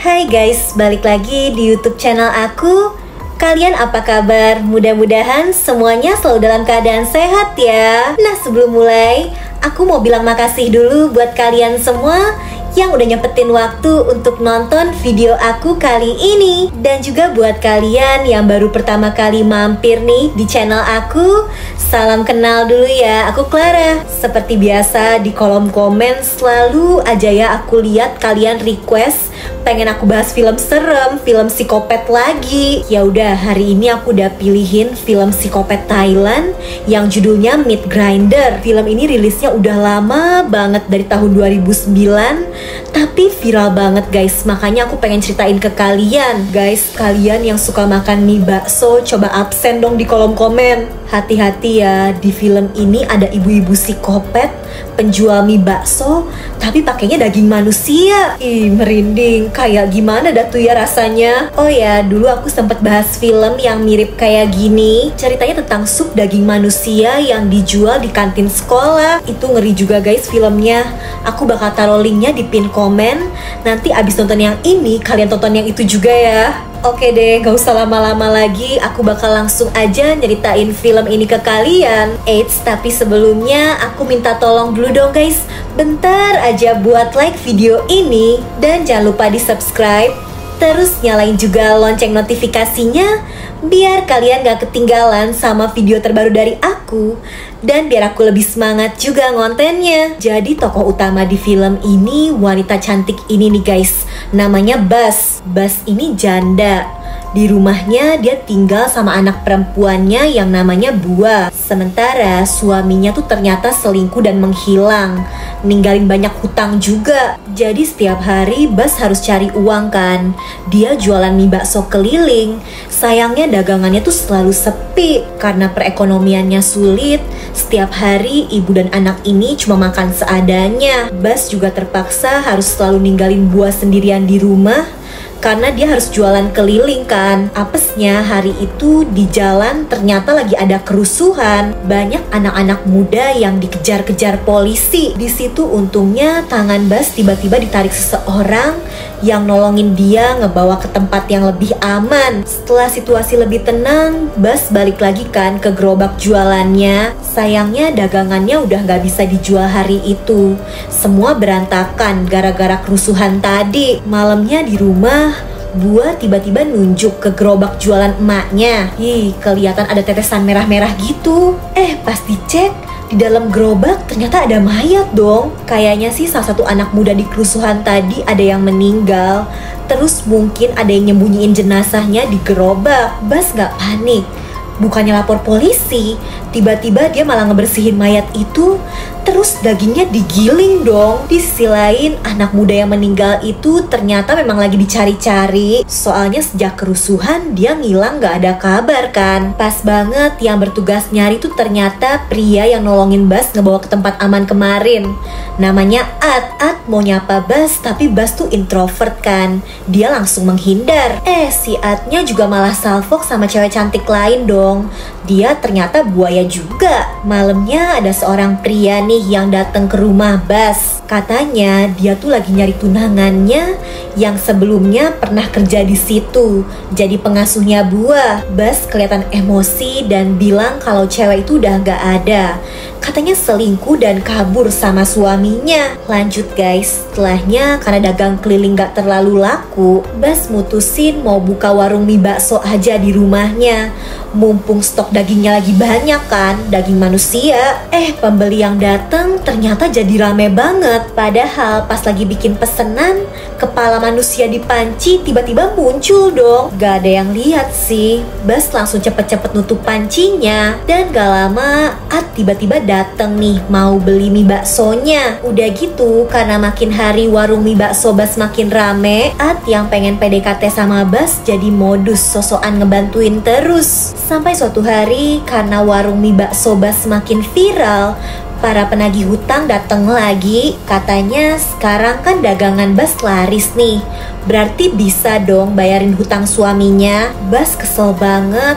Hai guys, balik lagi di YouTube channel aku. Kalian apa kabar? Mudah-mudahan semuanya selalu dalam keadaan sehat ya. Nah, sebelum mulai, aku mau bilang makasih dulu buat kalian semua yang udah nyempetin waktu untuk nonton video aku kali ini. Dan juga buat kalian yang baru pertama kali mampir nih di channel aku, salam kenal dulu ya, aku Clara. Seperti biasa di kolom komen selalu aja ya aku lihat kalian request pengen aku bahas film serem, film psikopat lagi. Ya udah, hari ini aku udah pilihin film psikopat Thailand yang judulnya Meat Grinder. Film ini rilisnya udah lama banget, dari tahun 2009, tapi viral banget guys. Makanya aku pengen ceritain ke kalian. Guys, kalian yang suka makan mie bakso, coba absen dong di kolom komen. Hati-hati ya, di film ini ada ibu-ibu psikopat penjual mie bakso, tapi pakainya daging manusia. Ih, merinding. Kayak gimana dah tuh ya rasanya. Oh ya, dulu aku sempet bahas film yang mirip kayak gini. Ceritanya tentang sup daging manusia yang dijual di kantin sekolah. Itu ngeri juga guys filmnya. Aku bakal taruh linknya di pin komen. Nanti abis nonton yang ini, kalian tonton yang itu juga ya. Oke deh, gak usah lama-lama lagi, aku bakal langsung aja nyeritain film ini ke kalian. Eits, tapi sebelumnya aku minta tolong dulu dong guys, bentar aja buat like video ini. Dan jangan lupa di subscribe, terus nyalain juga lonceng notifikasinya, biar kalian gak ketinggalan sama video terbaru dari aku. Dan biar aku lebih semangat juga ngontennya. Jadi tokoh utama di film ini wanita cantik ini nih guys, namanya Bas. Bas ini janda. Di rumahnya dia tinggal sama anak perempuannya yang namanya Bua. Sementara suaminya tuh ternyata selingkuh dan menghilang, ninggalin banyak hutang juga. Jadi setiap hari Bas harus cari uang kan. Dia jualan mie bakso keliling. Sayangnya dagangannya tuh selalu sepi karena perekonomiannya sulit. Setiap hari ibu dan anak ini cuma makan seadanya. Bas juga terpaksa harus selalu ninggalin Bua sendirian di rumah karena dia harus jualan keliling kan. Apesnya hari itu di jalan ternyata lagi ada kerusuhan. Banyak anak-anak muda yang dikejar-kejar polisi. Di situ untungnya tangan Bas tiba-tiba ditarik seseorang yang nolongin dia ngebawa ke tempat yang lebih aman. Setelah situasi lebih tenang, Bas balik lagi kan ke gerobak jualannya. Sayangnya dagangannya udah gak bisa dijual hari itu. Semua berantakan gara-gara kerusuhan tadi. Malamnya di rumah, Bua tiba-tiba nunjuk ke gerobak jualan emaknya. Ih, kelihatan ada tetesan merah-merah gitu. Pas dicek, di dalam gerobak ternyata ada mayat dong. Kayaknya sih salah satu anak muda di kerusuhan tadi ada yang meninggal. Terus mungkin ada yang nyembunyiin jenazahnya di gerobak. Bas gak panik, bukannya lapor polisi, tiba-tiba dia malah ngebersihin mayat itu. Terus dagingnya digiling dong. Di sisi lain, anak muda yang meninggal itu ternyata memang lagi dicari-cari. Soalnya sejak kerusuhan dia ngilang gak ada kabar kan. Pas banget yang bertugas nyari tuh ternyata pria yang nolongin Bas ngebawa ke tempat aman kemarin. Namanya At mau nyapa Bas, tapi Bas tuh introvert kan. Dia langsung menghindar. Si Atnya juga malah salfok sama cewek cantik lain dong. Dia ternyata buaya juga. Malamnya ada seorang pria nih yang datang ke rumah Bas. Katanya dia tuh lagi nyari tunangannya yang sebelumnya pernah kerja di situ, jadi pengasuhnya Bua. Bas kelihatan emosi dan bilang kalau cewek itu udah gak ada. Katanya selingkuh dan kabur sama suaminya. Lanjut guys, setelahnya karena dagang keliling gak terlalu laku, Bas mutusin mau buka warung mie bakso aja di rumahnya. Mumpung stok dagingnya lagi banyak kan, daging manusia. Pembeli yang datang ternyata jadi rame banget. Padahal pas lagi bikin pesenan, kepala manusia di panci tiba-tiba muncul dong. Gak ada yang lihat sih. Bas langsung cepet-cepet nutup pancinya. Dan gak lama, At tiba-tiba dateng nih mau beli mie baksonya. Udah gitu, karena makin hari warung mie bakso Bas makin rame, At yang pengen PDKT sama Bas jadi modus sosokan ngebantuin terus. Sampai suatu hari karena warung mie bakso Bas makin viral, para penagih hutang datang lagi. Katanya sekarang kan dagangan Bas laris nih, berarti bisa dong bayarin hutang suaminya. Bas kesel banget.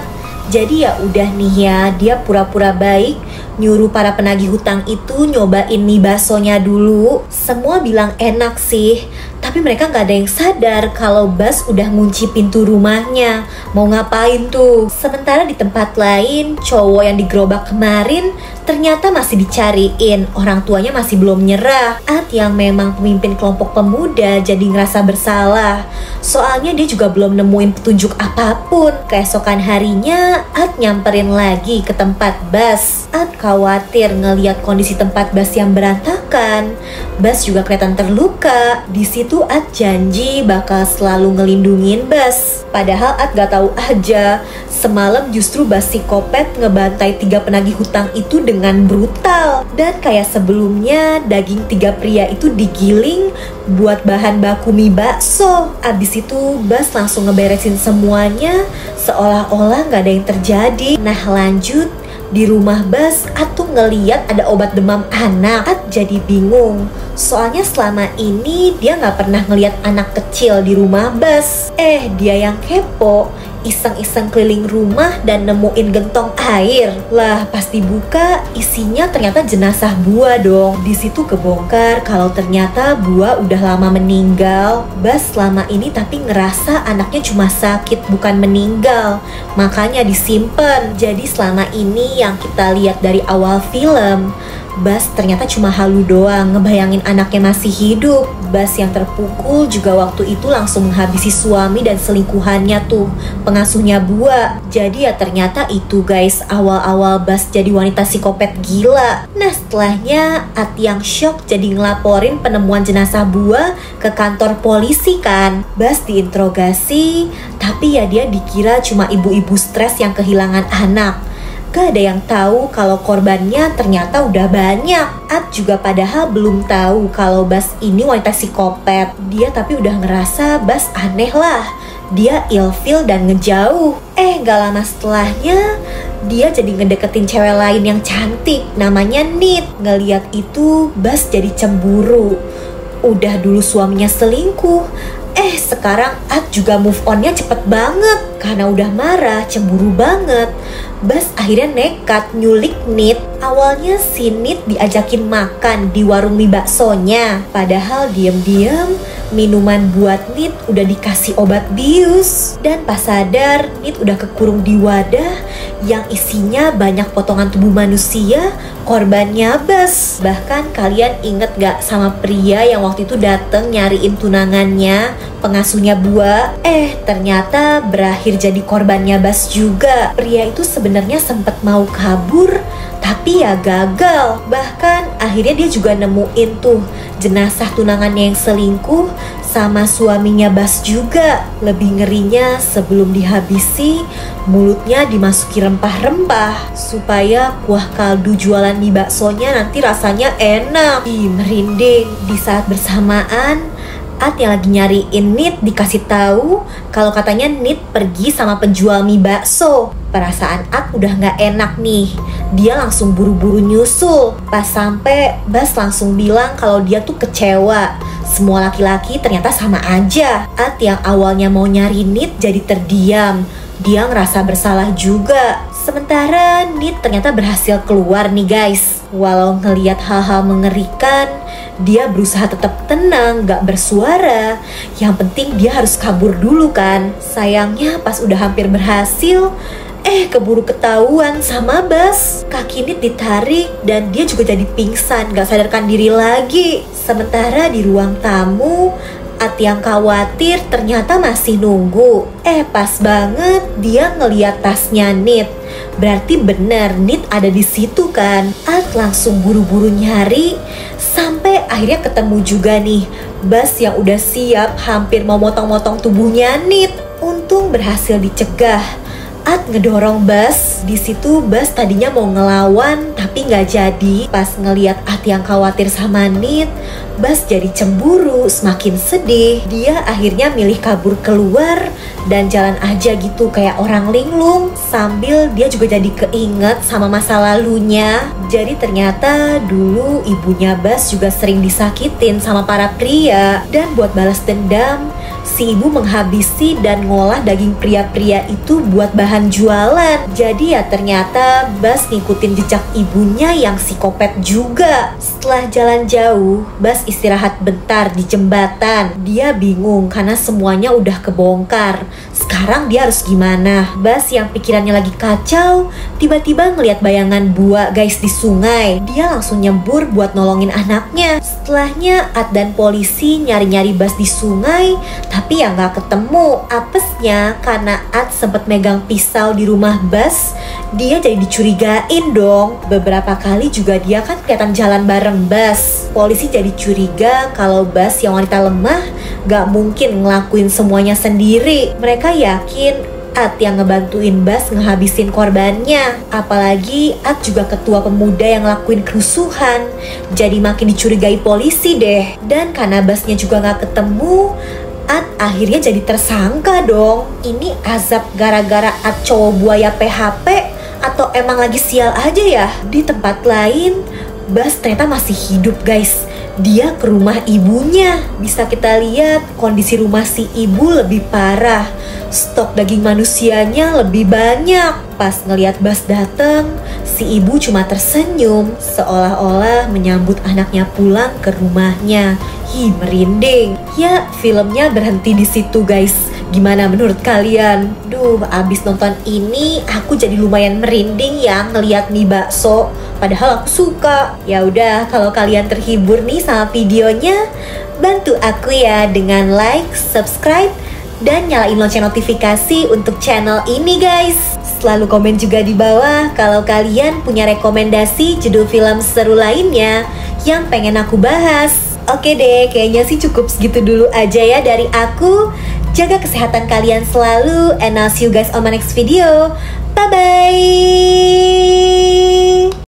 Jadi ya udah nih ya, dia pura-pura baik nyuruh para penagih hutang itu nyobain mie baksonya dulu. Semua bilang enak sih, tapi mereka nggak ada yang sadar kalau Bas udah ngunci pintu rumahnya. Mau ngapain tuh? Sementara di tempat lain, cowok yang digerobak kemarin ternyata masih dicariin. Orang tuanya masih belum nyerah. At yang memang pemimpin kelompok pemuda jadi ngerasa bersalah. Soalnya dia juga belum nemuin petunjuk apapun. Keesokan harinya, At nyamperin lagi ke tempat Bas. At khawatir ngeliat kondisi tempat Bas yang berantakan. Bas juga kelihatan terluka. Di situ At janji bakal selalu ngelindungin Bas. Padahal At gak tahu aja, semalam justru Bas psikopat ngebantai 3 penagih hutang itu dengan brutal. Dan kayak sebelumnya, daging 3 pria itu digiling buat bahan baku mie bakso. Abis itu Bas langsung ngeberesin semuanya seolah-olah gak ada yang terjadi. Nah lanjut, di rumah Bas, At tuh ngeliat ada obat demam anak. At jadi bingung, soalnya selama ini dia gak pernah ngeliat anak kecil di rumah Bas. Dia yang kepo, iseng-iseng keliling rumah dan nemuin gentong air. Lah pas dibuka, isinya ternyata jenazah Bua dong. Di situ kebongkar kalau ternyata Bua udah lama meninggal. Bas selama ini tapi ngerasa anaknya cuma sakit bukan meninggal, makanya disimpan. Jadi selama ini yang kita lihat dari awal film, Bas ternyata cuma halu doang ngebayangin anaknya masih hidup. Bas yang terpukul juga waktu itu langsung menghabisi suami dan selingkuhannya tuh, pengasuhnya Bua. Jadi ya ternyata itu guys, awal-awal Bas jadi wanita psikopat gila. Nah setelahnya At yang shock jadi ngelaporin penemuan jenazah Bua ke kantor polisi kan. Bas diinterogasi, tapi ya dia dikira cuma ibu-ibu stres yang kehilangan anak. Gak ada yang tahu kalau korbannya ternyata udah banyak. At juga padahal belum tahu kalau Bas ini wanita psikopat. Dia tapi udah ngerasa Bas aneh lah. Dia ilfil dan ngejauh. Gak lama setelahnya dia jadi ngedeketin cewek lain yang cantik, namanya Nit. Ngeliat itu Bas jadi cemburu. Udah dulu suaminya selingkuh, sekarang At juga move onnya cepet banget. Karena udah marah, cemburu banget, Bas akhirnya nekat nyulik Nit. Awalnya si Nit diajakin makan di warung mie baksonya. Padahal diam-diam minuman buat Nit udah dikasih obat bius. Dan pas sadar, Nit udah kekurung di wadah yang isinya banyak potongan tubuh manusia, korbannya Bas. Bahkan kalian inget gak sama pria yang waktu itu dateng nyariin tunangannya, pengasuhnya Bua? Ternyata berakhir jadi korbannya Bas juga. Pria itu sebenarnya sempet mau kabur, tapi ya gagal. Bahkan akhirnya dia juga nemuin tuh jenazah tunangannya yang selingkuh sama suaminya Bas juga. Lebih ngerinya, sebelum dihabisi, mulutnya dimasuki rempah-rempah supaya kuah kaldu jualan mie baksonya nanti rasanya enak. Merinding. Di saat bersamaan, At yang lagi nyariin Nit dikasih tahu kalau katanya Nit pergi sama penjual mie bakso. Perasaan At udah gak enak nih. Dia langsung buru-buru nyusul. Pas sampai, Bas langsung bilang kalau dia tuh kecewa. Semua laki-laki ternyata sama aja. At yang awalnya mau nyari Nit jadi terdiam. Dia ngerasa bersalah juga. Sementara Nit ternyata berhasil keluar nih guys. Walau ngelihat hal-hal mengerikan, dia berusaha tetap tenang, gak bersuara. Yang penting dia harus kabur dulu kan. Sayangnya pas udah hampir berhasil, keburu ketahuan sama Bas. Kaki Nit ditarik dan dia juga jadi pingsan, gak sadarkan diri lagi. Sementara di ruang tamu, At yang khawatir ternyata masih nunggu. Pas banget dia ngeliat tasnya Nit. Berarti bener Nit ada di situ kan. At langsung buru-buru nyari sampai akhirnya ketemu juga nih Bas yang udah siap hampir mau motong-motong tubuhnya Nit. Untung berhasil dicegah. At ngedorong Bas. Di situ Bas tadinya mau ngelawan tapi nggak jadi. Pas ngeliat At yang khawatir sama Nit, Bas jadi cemburu, semakin sedih. Dia akhirnya milih kabur keluar dan jalan aja gitu kayak orang linglung. Sambil dia juga jadi keinget sama masa lalunya. Jadi ternyata dulu ibunya Bas juga sering disakitin sama para pria. Dan buat balas dendam, si ibu menghabisi dan ngolah daging pria-pria itu buat bahan bahan jualan. Jadi ya ternyata Bas ngikutin jejak ibunya yang psikopat juga. Setelah jalan jauh, Bas istirahat bentar di jembatan. Dia bingung karena semuanya udah kebongkar. Sekarang dia harus gimana? Bas yang pikirannya lagi kacau, tiba-tiba ngeliat bayangan buaya guys di sungai. Dia langsung nyebur buat nolongin anaknya. Setelahnya Ad dan polisi nyari-nyari Bas di sungai, tapi ya nggak ketemu. Apesnya karena Ad sempet megang pisau di rumah Bas, dia jadi dicurigain dong. Beberapa kali juga dia kan kelihatan jalan bareng Bas. Polisi jadi curiga kalau Bas yang wanita lemah gak mungkin ngelakuin semuanya sendiri. Mereka yakin Ad yang ngebantuin Bas ngehabisin korbannya. Apalagi Ad juga ketua pemuda yang ngelakuin kerusuhan. Jadi makin dicurigai polisi deh. Dan karena Basnya juga gak ketemu, Ad akhirnya jadi tersangka dong. Ini azab gara-gara Ad cowok buaya PHP atau emang lagi sial aja ya? Di tempat lain, Bas ternyata masih hidup guys. Dia ke rumah ibunya. Bisa kita lihat kondisi rumah si ibu lebih parah. Stok daging manusianya lebih banyak. Pas ngelihat Bas dateng, si ibu cuma tersenyum seolah-olah menyambut anaknya pulang ke rumahnya. Merinding. Ya, filmnya berhenti di situ guys. Gimana menurut kalian? Duh, abis nonton ini aku jadi lumayan merinding ya ngeliat mie bakso. Padahal aku suka. Ya udah, kalau kalian terhibur nih sama videonya, bantu aku ya dengan like, subscribe, dan nyalain lonceng notifikasi untuk channel ini guys. Selalu komen juga di bawah kalau kalian punya rekomendasi judul film seru lainnya yang pengen aku bahas. Oke deh, kayaknya sih cukup segitu dulu aja ya dari aku. Jaga kesehatan kalian selalu, and I'll see you guys on my next video. Bye-bye!